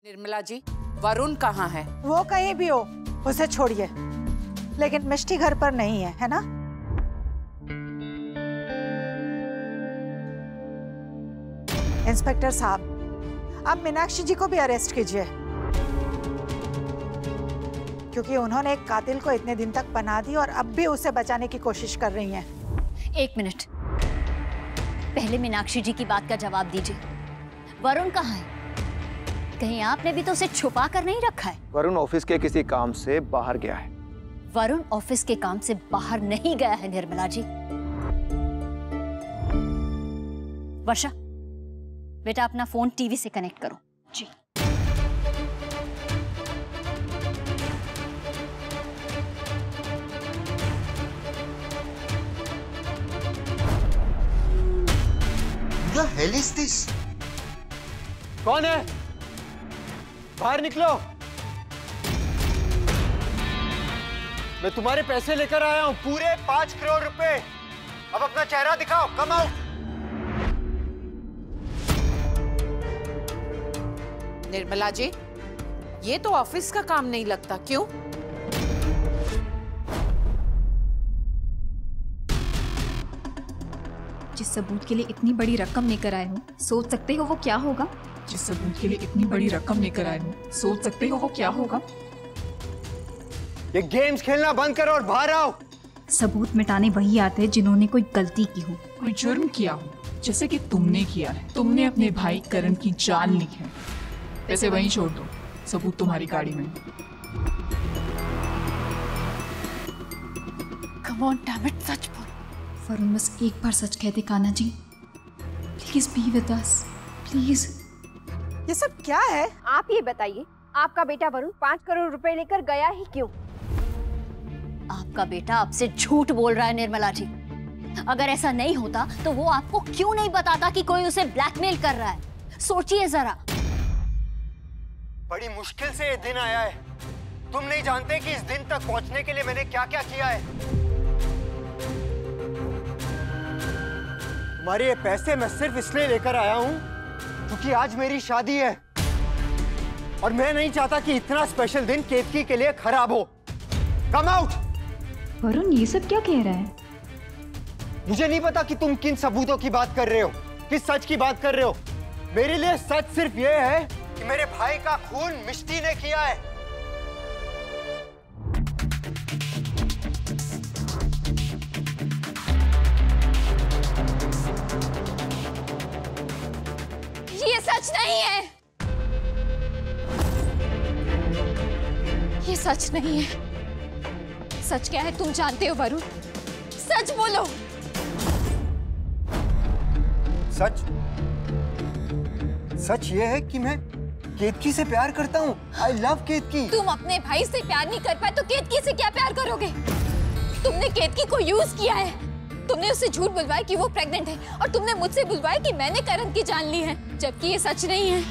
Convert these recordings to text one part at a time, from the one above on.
निर्मला जी, वरुण कहाँ है? वो कहीं भी हो, उसे छोड़िए, लेकिन मिष्टी घर पर नहीं है ना? इंस्पेक्टर साहब, आप मीनाक्षी जी को भी अरेस्ट कीजिए, क्योंकि उन्होंने एक कातिल को इतने दिन तक पनाह दी और अब भी उसे बचाने की कोशिश कर रही हैं। एक मिनट, पहले मीनाक्षी जी की बात का जवाब दीजिए। वरुण कहाँ है? कहीं आपने भी तो उसे छुपा कर नहीं रखा है? वरुण ऑफिस के किसी काम से बाहर गया है। वरुण ऑफिस के काम से बाहर नहीं गया है निर्मला जी। वर्षा, बेटा अपना फोन टीवी से कनेक्ट करो। जी। What the hell is this? कौन है? बाहर निकलो। मैं तुम्हारे पैसे लेकर आया हूं, पूरे 5 करोड़ रुपए। अब अपना चेहरा दिखाओ, कम आओ। निर्मला जी, ये तो ऑफिस का काम नहीं लगता, क्यों? जिस सबूत के लिए इतनी बड़ी रकम लेकर आए हो, सोच सकते हो वो क्या होगा? जिस सबूत के लिए इतनी बड़ी रकम लेकर आए हो, सोच सकते हो वो क्या होगा? ये गेम्स खेलना बंद करो और बाहर आओ। सबूत मिटाने वही आते हैं जिन्होंने कोई गलती की हो, कोई जुर्म किया हो, जैसे कि तुमने किया है। तुमने अपने भाई करण की जान ली है। पैसे वहीं छोड़ दो, सबूत तुम्हारी गाड़ी में। कम ऑन डैम इट, सच बोल। वरुण बस एक बार सच कह दे Kanha ji, please be with us, please. ये सब क्या है? आप ये बताइए, आपका बेटा वरुण 5 करोड़ रुपए लेकर गया ही क्यों? आपका बेटा आपसे झूठ बोल रहा है निर्मला जी। अगर ऐसा नहीं होता तो वो आपको क्यों नहीं बताता कि कोई उसे ब्लैकमेल कर रहा है? सोचिए जरा। बड़ी मुश्किल से ये दिन आया है। तुम नहीं जानते कि इस दिन तक पहुंचने के लिए मैंने क्या क्या किया है। तुम्हारे ये पैसे मैं सिर्फ इसलिए लेकर आया हूं क्योंकि आज मेरी शादी है और मैं नहीं चाहता कि इतना स्पेशल दिन केतकी के लिए खराब हो। Come out. वरुण ये सब क्या कह रहा है? मुझे नहीं पता कि तुम किन सबूतों की बात कर रहे हो, किस सच की बात कर रहे हो। मेरे लिए सच सिर्फ ये है कि मेरे भाई का खून मिष्टी ने किया है। ये सच नहीं है, ये सच नहीं है। सच क्या है तुम जानते हो वरुण? सच बोलो। सच? सच ये है कि मैं केतकी से प्यार करता हूँ। I love केतकी। तुम अपने भाई से प्यार नहीं कर पाए तो केतकी से क्या प्यार करोगे? तुमने केतकी को यूज किया है। तुमने उससे झूठ बुलवाया कि वो प्रेग्नेंट है और तुमने मुझसे बुलवाया कि मैंने करण की जान ली है, जबकि ये सच नहीं है।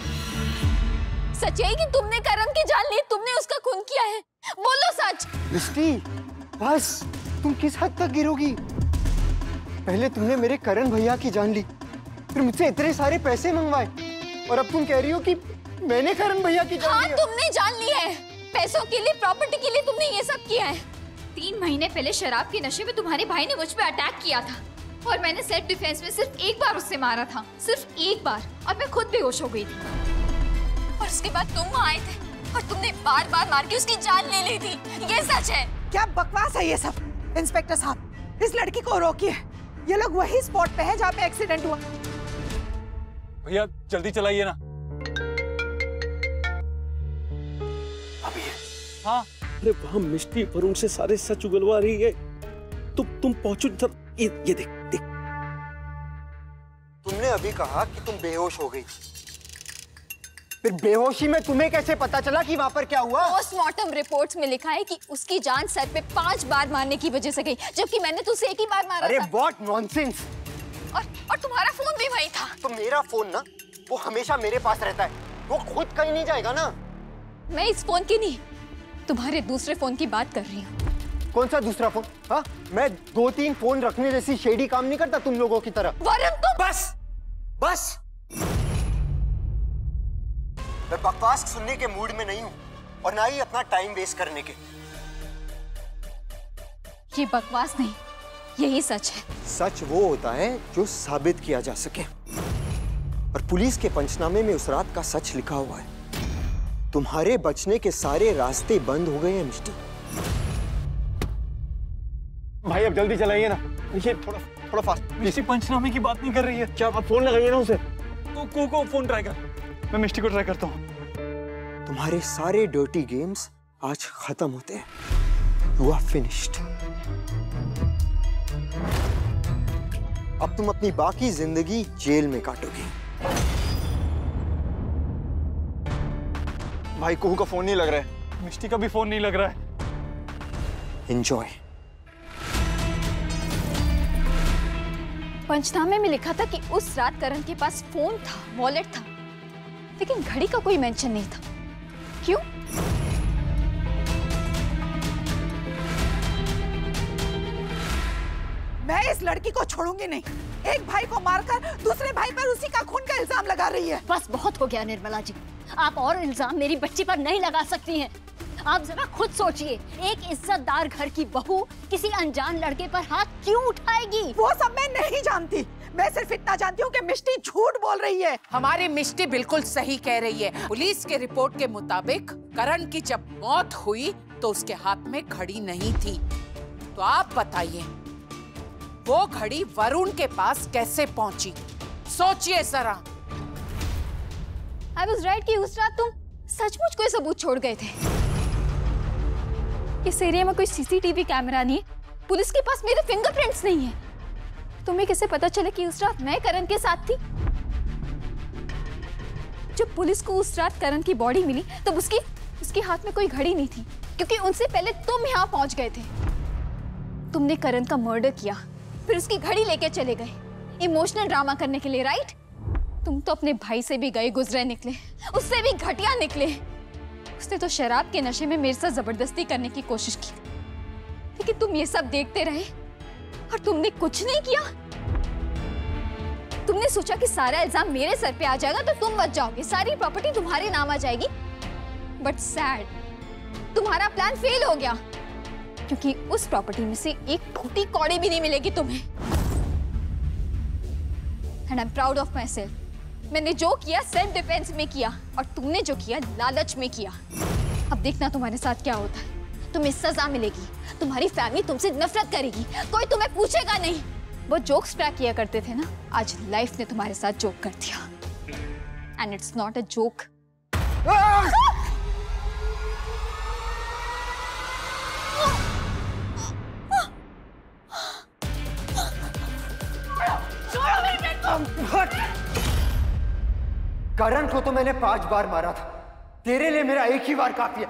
सच है कि तुमने करण की जान ली, तुमने उसका खून किया है। बोलो सच। मिष्टी, बस तुम किस हद तक गिरोगी? पहले तुमने मेरे करण भैया की जान ली, फिर मुझसे इतने सारे पैसे मंगवाए और अब तुम कह रही हो कि मैंने करण भैया की जान ली। हाँ, तुमने जान ली है। पैसों के लिए, प्रॉपर्टी के लिए तुमने ये सब किया है। 3 महीने पहले शराब के नशे में तुम्हारे भाई ने मुझ पे अटैक किया था और मैंने सेल्फ डिफेंस में सिर्फ एक बार उससे मारा था, सिर्फ एक बार, और मैं खुद बेहोश हो गई थी। और उसके बाद तुम आए थे और तुमने बार बार मार के उसकी जान ले ली थी। ये सच है। क्या बकवास है ये सब? इंस्पेक्टर साहब, इस लड़की को रोकिए। ये लोग वही स्पॉट पे हैं जहाँ पे एक्सीडेंट हुआ। भैया जल्दी चलाइए ना। अभी हाँ। अरे वहाँ मिष्टी वरुण से सारे सच उगलवा रही है। तुम पहुंचो इधर। ये देख देख। तुमने अभी कहा कि तुम बेहोश हो गई, फिर बेहोशी में तुम्हें कैसे पता चला कि वहां पर क्या हुआ? पोस्टमार्टम रिपोर्ट्स में लिखा है कि उसकी जान सर पे 5 बार मारने की वजह से गई, जबकि मैंने तुझसे एक ही बार मारा अरे था। What nonsense. और तुम्हारा फोन भी वही था। तो मेरा फोन ना, वो हमेशा मेरे पास रहता है, वो खुद कहीं नहीं जाएगा ना। मैं इस फोन की नहीं, तुम्हारे दूसरे फोन की बात कर रही हूँ। कौन सा दूसरा फोन? हाँ, मैं 2-3 फोन रखने जैसी शेडी काम नहीं करता तुम लोगों की तरह। वरुण तुम बस बस मैं बकवास सुनने के मूड में नहीं हूँ और ना ही अपना टाइम वेस्ट करने के। ये बकवास नहीं, यही सच है। सच वो होता है जो साबित किया जा सके, और पुलिस के पंचनामे में उस रात का सच लिखा हुआ है। तुम्हारे बचने के सारे रास्ते बंद हो गए हैं मिस्टी। भाई अब जल्दी चलाइए ना, ये थोड़ा फास्ट। मिष्टी पंचनामे की बात नहीं कर रही है। क्या आप फोन लगाइए ना उसे। तो को फोन ट्राई कर, मैं मिष्टी को ट्राई करता हूँ। तुम्हारे सारे डर्टी गेम्स आज खत्म होते हैं। You are finished. अब तुम अपनी बाकी जिंदगी जेल में काटोगे। भाई कुहू का फोन नहीं लग रहा है, मिष्टी का भी फोन नहीं लग रहा है। Enjoy. पंचनामे में लिखा था कि उस रात करण के पास फोन था, वॉलेट था, लेकिन घड़ी का कोई मेंशन नहीं था। क्यों? मैं इस लड़की को छोड़ूंगी नहीं। एक भाई को मारकर दूसरे भाई पर उसी का खून का इल्जाम लगा रही है। बस बहुत हो गया निर्मला जी, आप और इल्जाम मेरी बच्ची पर नहीं लगा सकती हैं। आप जरा खुद सोचिए, एक इज्जतदार घर की बहू किसी अनजान लड़के पर हाथ क्यों उठाएगी? वो सब मैं नहीं जानती, मैं सिर्फ इतना जानती हूँ कि मिष्टी झूठ बोल रही है। हमारी मिष्टी बिल्कुल सही कह रही है। पुलिस के रिपोर्ट के मुताबिक करण की जब मौत हुई तो उसके हाथ में घड़ी नहीं थी। तो आप बताइए, वो घड़ी वरुण के पास कैसे पहुंची? सोचिए जरा। I was right कि उस रात तुम सचमुच कोई सबूत छोड़ गए थे। इस एरिया में कोई सीसीटीवी कैमरा नहीं है, पुलिस के पास मेरे फिंगरप्रिंट्स नहीं है। तुम्हें कैसे पता चला कि उस रात मैं करण के साथ थी? जब पुलिस को उस रात करण की बॉडी मिली तब उसके हाथ में कोई घड़ी नहीं थी, क्योंकि उनसे पहले तुम यहाँ पहुंच गए थे। तुमने करण का मर्डर किया, फिर उसकी घड़ी लेके चले गए इमोशनल ड्रामा करने के लिए, राइट? तुम तो अपने भाई से भी गए गुजरे निकले, उससे भी घटिया निकले। उसने तो शराब के नशे में मेरे साथ जबरदस्ती करने की कोशिश की, लेकिन तुम ये सब देखते रहे और तुमने कुछ नहीं किया। तुमने सोचा कि सारा इल्जाम मेरे सर पे आ जाएगा तो तुम बच जाओगे, सारी प्रॉपर्टी तुम्हारे नाम आ जाएगी। बट सैड, तुम्हारा प्लान फेल हो गया, क्योंकि उस प्रॉपर्टी में से एक फूटी कौड़ी भी नहीं मिलेगी तुम्हें। And I am proud of my self. मैंने जो किया सेल्फ डिफेंस में किया, और तुमने जो किया लालच में किया। अब देखना तुम्हारे साथ क्या होता है। तुम्हें सजा मिलेगी, तुम्हारी फैमिली तुमसे नफरत करेगी, कोई तुम्हें पूछेगा नहीं। वो जोक्स ट्रैक किया करते थे ना, आज लाइफ ने तुम्हारे साथ जोक कर दिया। And it's not a joke. Karan को तो मैंने 5 बार मारा था, तेरे लिए मेरा एक ही बार काफी है।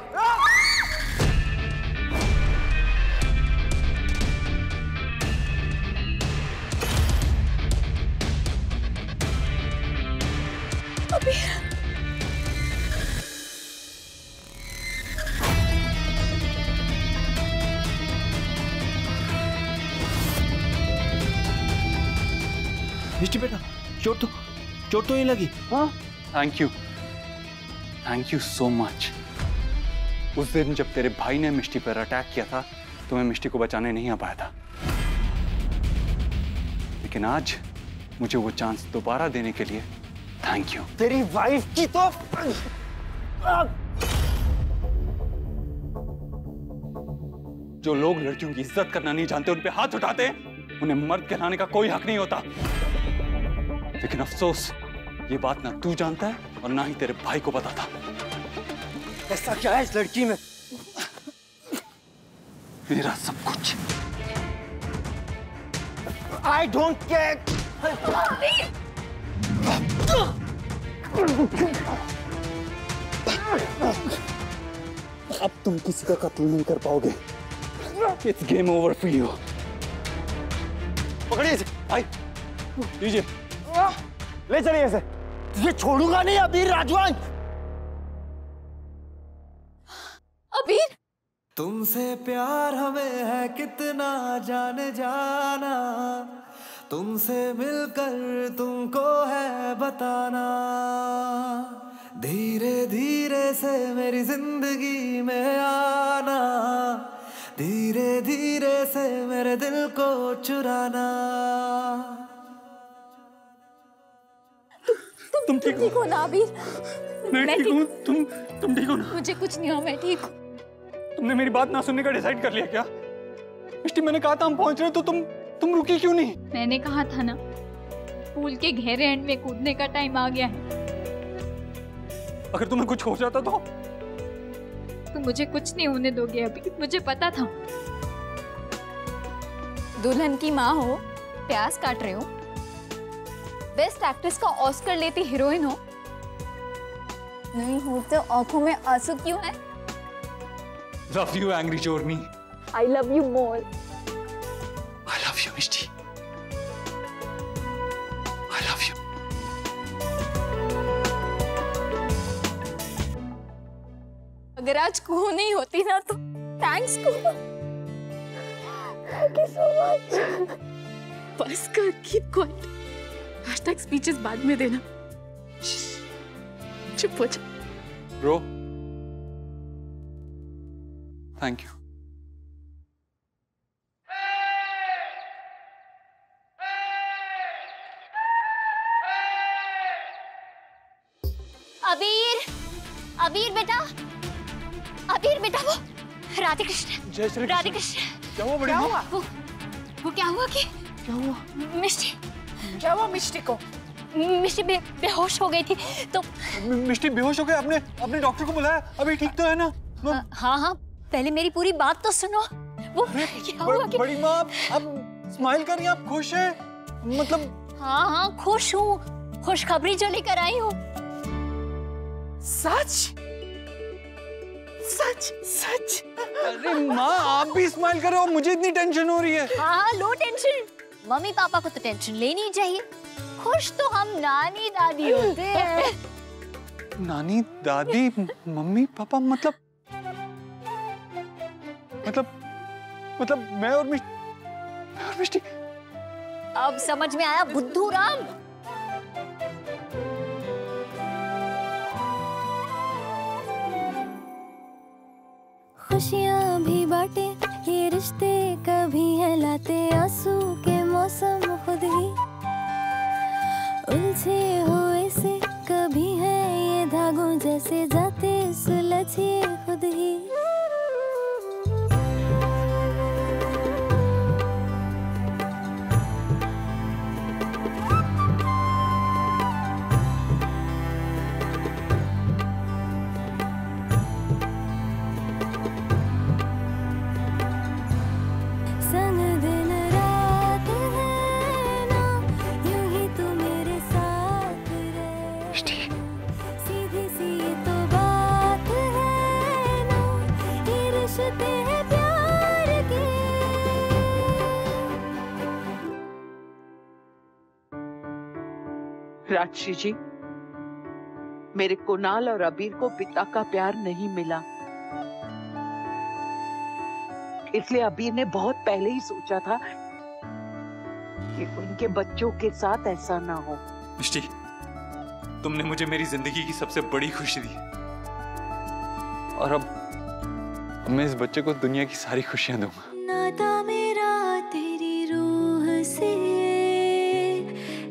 मिष्टी बेटा, चोट तो नहीं लगी? हाँ। Thank you so much. उस दिन जब तेरे भाई ने मिष्टी पर अटैक किया था तो मैं मिष्टी को बचाने नहीं आ पाया था, लेकिन आज मुझे वो चांस दोबारा देने के लिए थैंक यू। तेरी वाइफ की तो जो लोग लड़कियों की इज्जत करना नहीं जानते, उन पे हाथ उठाते हैं, उन्हें मर्द कहलाने का कोई हक नहीं होता। लेकिन अफसोस, ये बात ना तू जानता है और ना ही तेरे भाई को पता था। ऐसा क्या है इस लड़की में? मेरा सब कुछ। I don't care. अब तुम किसी का कत्ल नहीं कर पाओगे। It's game over for you. पकड़िए इसे, भाई। लीजिए। ले चलिए इसे। तुझे छोड़ूंगा नहीं अबीर राजवान। अबीर, तुमसे प्यार हमें है कितना जाने जाना, तुमसे मिलकर तुमको है बताना, धीरे धीरे से मेरी जिंदगी में आना, धीरे धीरे से मेरे दिल को चुराना। तुम ठीक हो ना अबीर? मैं ठीक हूँ। तुम ठीक हो ना? मुझे कुछ नहीं हो, मैं ठीक हूँ। तुमने मेरी बात ना सुनने का डिसाइड कर लिया क्या? मिष्टी, मैंने कहा था हम पहुंच रहे, तो तुम रुकी क्यों नहीं? मैंने कहा था ना, पूल के गहरे एंड में कूदने का टाइम आ गया है। अगर तुम्हें कुछ हो जाता तो? तुम मुझे कुछ नहीं होने दोगे अभी, मुझे पता था। दुल्हन की माँ हो, प्याज काट रहे हो, बेस्ट एक्ट्रेस का ऑस्कर लेती हीरोइन हो, नहीं हो तो आंखों में आंसू क्यों है? Love you, angry चोरनी। I love you more. I love you, Mishti. I love you। अगर आज कुहू नहीं होती ना तो thanks Kuhu. Thank you so much। बस कर, keep quiet। आज तक स्पीचेस बाद में देना। चुप हो जा। Bro, thank you। अबीर, अबीर बेटा, अबीर बेटा, वो राधे कृष्ण। जय श्री राधे कृष्ण। क्या हुआ बड़ी माँ? वो क्या हुआ कि क्या हुआ? मिष्टी, क्या हुआ मिष्टी को? मिष्टी बेहोश हो गई थी तो। मिष्टी बेहोश हो गई? अपने डॉक्टर को बुलाया? अभी ठीक तो है ना? हाँ हाँ, पहले मेरी पूरी बात तो सुनो। वो क्या हुआ कि बड़ी माँ, आप स्माइल कर रही हैं, आप खुश हैं? मतलब हाँ हाँ खुश हूँ, खुशखबरी जो लेकर आई हूँ। सच? सच सच? अरे माँ, आप भी स्माइल कर रहे हो, मुझे इतनी टेंशन हो रही है। हाँ लो टेंशन, मम्मी पापा को तो टेंशन लेनी चाहिए, खुश तो हम नानी दादी होते हैं। नानी दादी मम्मी पापा मतलब मैं और मिष्टी। अब समझ में आया बुद्धू राम? खुशियाँ भी बांटे ये रिश्ते, कभी है लाते आंसू के मौसम खुद ही उलझे हुए से, कभी है ये धागों जैसे जाते सुलझे खुद ही। राजश्री जी, मेरे कुणाल और अबीर को पिता का प्यार नहीं मिला, इसलिए अबीर ने बहुत पहले ही सोचा था कि उनके बच्चों के साथ ऐसा ना हो। मिष्टी, तुमने मुझे मेरी जिंदगी की सबसे बड़ी खुशी दी और अब मैं इस बच्चे को दुनिया की सारी खुशियां दूंगा। नाता मेरा तेरी रूह से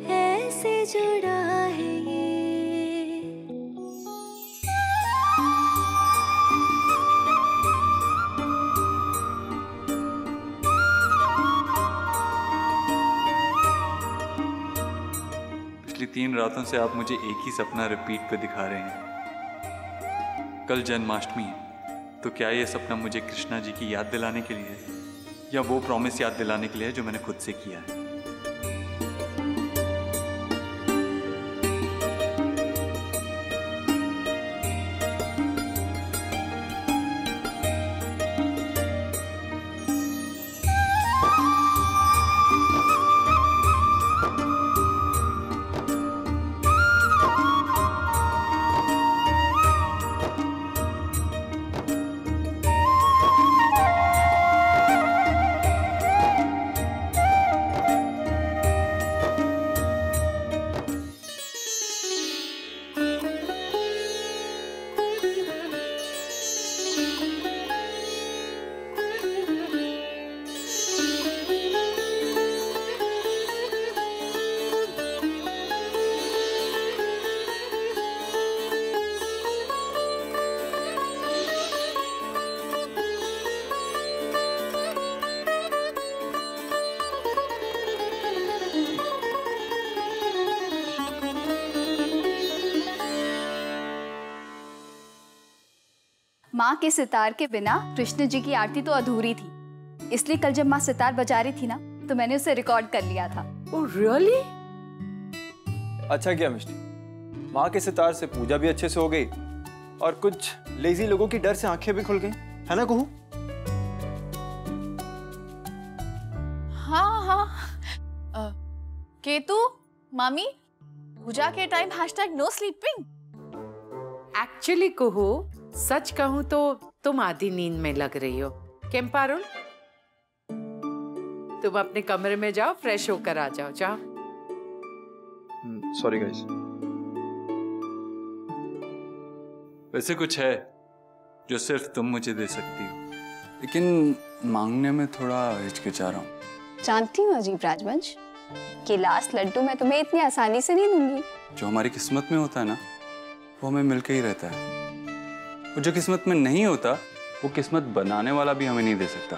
ऐसे जुड़ा है ये। पिछली 3 रातों से आप मुझे एक ही सपना रिपीट पे दिखा रहे हैं। कल जन्माष्टमी है, तो क्या ये सपना मुझे कृष्णा जी की याद दिलाने के लिए है या वो प्रॉमिस याद दिलाने के लिए है जो मैंने खुद से किया है? माँ के सितार के बिना कृष्ण जी की आरती तो अधूरी थी, इसलिए कल जब माँ सितार बजा रही थी ना तो मैंने उसे रिकॉर्ड कर लिया था। Oh, really? अच्छा किया मिष्टी, माँ के सितार से पूजा भी अच्छे से हो गई और कुछ लेजी लोगों की डर से आंखें भी खुल गई, है ना कुहू? हाँ हाँ। केतु, मामी, पूजा के टाइम #no sleeping। एक्चुअली कुहू, सच कहूँ तो तुम आधी नींद में लग रही हो। केम पारुल, तुम अपने कमरे में जाओ, फ्रेश होकर आ जाओ। जाओ। Sorry guys. वैसे कुछ है जो सिर्फ तुम मुझे दे सकती हो, लेकिन मांगने में थोड़ा हिचकिचा रहा हूँ। जानती हूँ अजीब राजवंश, कि लास्ट लड्डू मैं तुम्हें इतनी आसानी से नहीं दूंगी। जो हमारी किस्मत में होता है ना, वो हमें मिलके ही रहता है, और जो किस्मत में नहीं होता वो किस्मत बनाने वाला भी हमें नहीं दे सकता।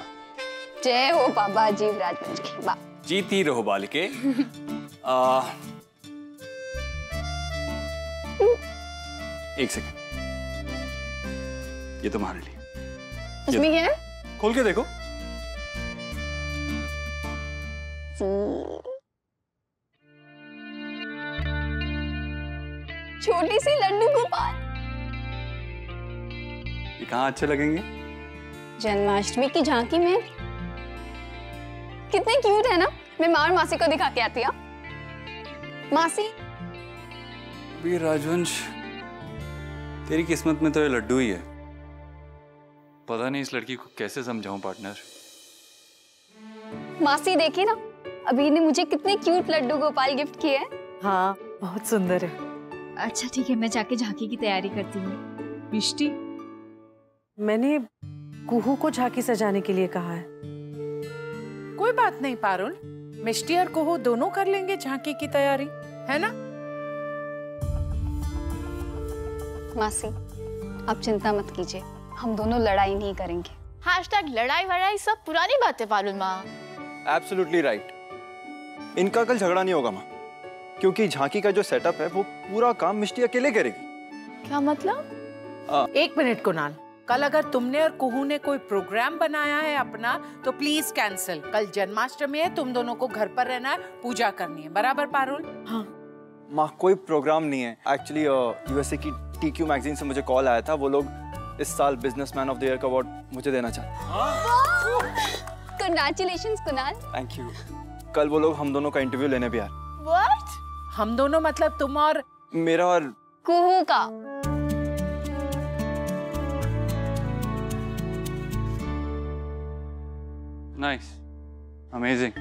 जय हो बाबा अजीब राजवंश की। वाह, जीती रहो बालिके। एक सेकंड, ये तुम्हारे लिए। इसमें क्या है? खोल के देखो। छोटी सी लड्डू गोपाल। ये कहाँ अच्छे लगेंगे? जन्माष्टमी की झांकी में। कितने क्यूट है ना। मैं माँ और मासी को दिखा के आती हूँ। मासी। भी राजवंश, तेरी किस्मत में तो ये लड्डू ही है। पता नहीं इस लड़की को कैसे समझाऊं पार्टनर। मासी देखिए ना, अभी ने मुझे कितने क्यूट लड्डू गोपाल गिफ्ट किए हैं। हाँ, बहुत सुंदर है। अच्छा ठीक है, मैं जाके झांकी की तैयारी करती हूँ। मिष्टी, मैंने कुहू को झांकी सजाने के लिए कहा है। कोई बात नहीं पारुल, मिष्टी और कुहू दोनों कर लेंगे झांकी की तैयारी, है ना? मासी, आप चिंता मत कीजिए, हम दोनों लड़ाई नहीं करेंगे। लड़ाई वड़ाई सब पुरानी बातें पारुल माँ। Absolutely right. इनका कल झगड़ा नहीं होगा माँ, क्योंकि झांकी का जो सेटअप है वो पूरा काम मिष्टी अकेले करेगी। क्या मतलब? एक मिनट कुणाल, कल अगर तुमने और कुहू ने कोई प्रोग्राम बनाया है अपना तो प्लीज कैंसिल। कल जन्माष्टमी है, तुम दोनों को घर पर रहना है, पूजा करनी है, बराबर पारुल? हाँ माँ, कोई प्रोग्राम नहीं है। एक्चुअली यूएसए की TQ मैगजीन से मुझे कॉल आया था, वो लोग इस साल बिजनेसमैन ऑफ द ईयर का अवार्ड मुझे देना चाहते। Congratulations कुणाल। Thank you. कल वो लोग हम दोनों का इंटरव्यू लेने भी आ रहे। What? हम दोनों मतलब तुम और? मेरा और कुहू का। Nice, amazing.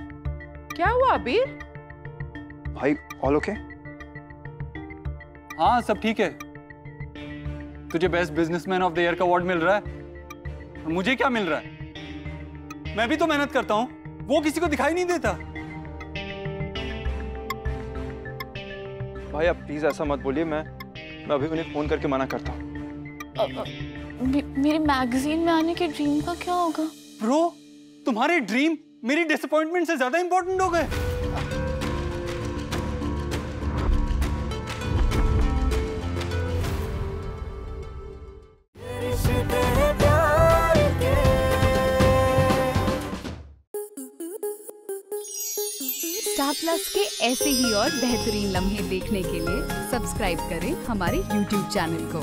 क्या हुआ अबीर? भाई ऑल ओके? हाँ सब ठीक है। तुझे best businessman of the year का अवार्ड मिल रहा है, और मुझे क्या मिल रहा है? मैं भी तो मेहनत करता हूँ, वो किसी को दिखाई नहीं देता। भाई आप प्लीज ऐसा मत बोलिए, मैं अभी उन्हें फोन करके मना करता हूँ। मेरे मैगजीन में आने के ड्रीम का क्या होगा? ब्रो, तुम्हारे ड्रीम मेरी डिसअपॉइंटमेंट से ज्यादा इंपॉर्टेंट हो गए। स्टार प्लस के ऐसे ही और बेहतरीन लम्हे देखने के लिए सब्सक्राइब करें हमारे YouTube चैनल को।